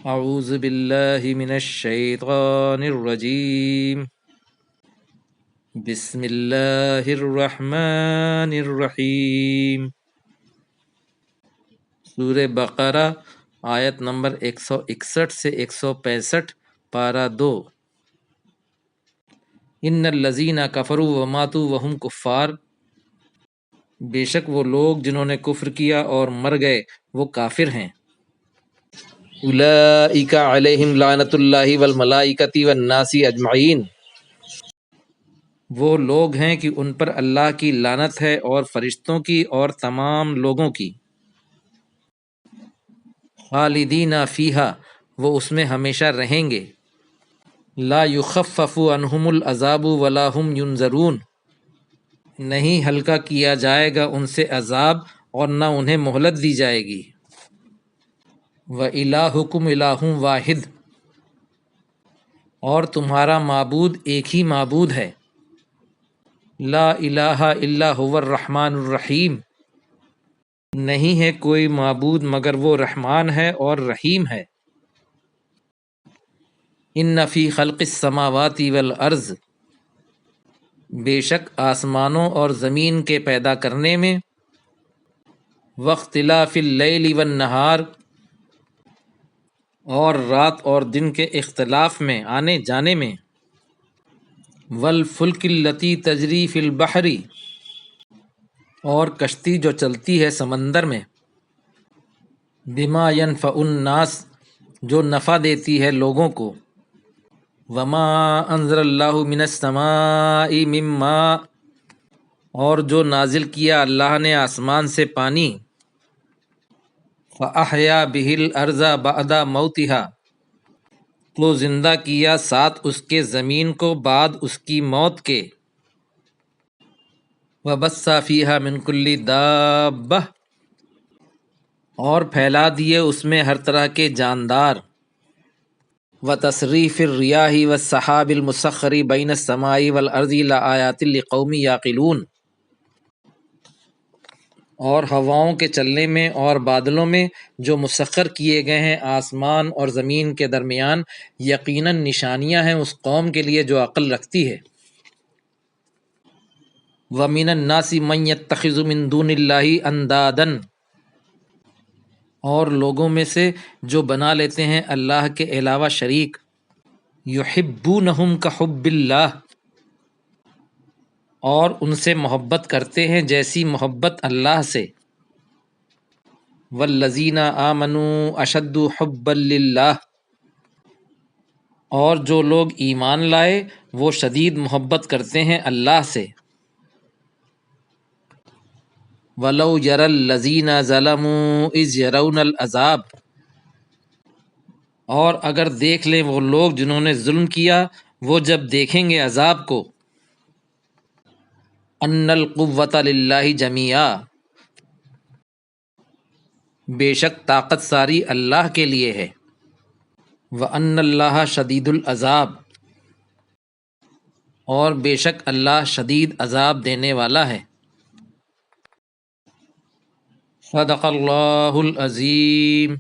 اعوذ باللہ من الشیطان الرجیم بسم اللہ الرحمن الرحیم۔ سورہ بقرہ آیت نمبر 161 سے 165، پارہ 2۔ ان الذین کفروا وماتوا وہم کفار، بے شک وہ لوگ جنہوں نے کفر کیا اور مر گئے وہ کافر ہیں۔ اولئک علیہم لعنۃ اللہ والملائکۃ والناس اجمعین، وہ لوگ ہیں کہ ان پر اللہ کی لعنت ہے اور فرشتوں کی اور تمام لوگوں کی۔ خالدین فیہا، وہ اس میں ہمیشہ رہیں گے۔ لا یخفف عنہم العذاب ولا هم ینظرون، نہیں ہلکا کیا جائے گا ان سے عذاب اور نہ انہیں مہلت دی جائے گی۔ وَإِلَٰهُكُمْ إِلَٰهٌ وَاحِدٌ، اور تمہارا معبود ایک ہی معبود ہے۔ لا الہ الا هو الرحمن الرحیم، نہیں ہے کوئی معبود مگر وہ رحمان ہے اور رحیم ہے۔ ان فی خلق السماوات والارض، بے شک آسمانوں اور زمین کے پیدا کرنے میں، واختلاف اللیل والنہار، اور رات اور دن کے اختلاف میں آنے جانے میں، والفلک التی تجری فی البحر، اور کشتی جو چلتی ہے سمندر میں، بما ینفع الناس، جو نفع دیتی ہے لوگوں کو، وما انزل اللہ من السماء من ماء، اور جو نازل کیا اللہ نے آسمان سے پانی، فأحیا بہ الارض بعد موتہا، تو زندہ کیا ساتھ اس کے زمین کو بعد اس کی موت کے، وبث فیہا من کل دابہ، اور پھیلا دیے اس میں ہر طرح کے جاندار، وتصریف الریاح والسحاب المسخر بین السماء والارض لآیات لقوم یعقلون، اور ہواؤں کے چلنے میں اور بادلوں میں جو مسخر کیے گئے ہیں آسمان اور زمین کے درمیان، یقیناً نشانیاں ہیں اس قوم کے لیے جو عقل رکھتی ہے۔ وَمِنَ النَّاسِ مَن يَتَّخِذُ مِن دُونِ اللَّهِ أَندَادًا، اور لوگوں میں سے جو بنا لیتے ہیں اللہ کے علاوہ شریک، يُحِبُّونَهُمْ كَحُبِّ اللَّهِ، اور ان سے محبت کرتے ہیں جیسی محبت اللہ سے۔ وَالَّذِينَ آمَنُوا أَشَدُّ حُبًّا لِلَّهِ، اور جو لوگ ایمان لائے وہ شدید محبت کرتے ہیں اللہ سے۔ وَلَوْ يَرَى الَّذِينَ ظَلَمُوا إِذْ يَرَوْنَ الْعَذَابَ، اور اگر دیکھ لیں وہ لوگ جنہوں نے ظلم کیا وہ جب دیکھیں گے عذاب کو، أَنَّ الْقُوَّةَ لِلَّهِ جَمِيعًا، بے شک طاقت ساری اللہ کے لیے ہے۔ وَأَنَّ اللَّهَ شَدِيدُ الْعَذَابِ، اور بے شک اللہ شدید عذاب دینے والا ہے۔ صدق اللہ العظیم۔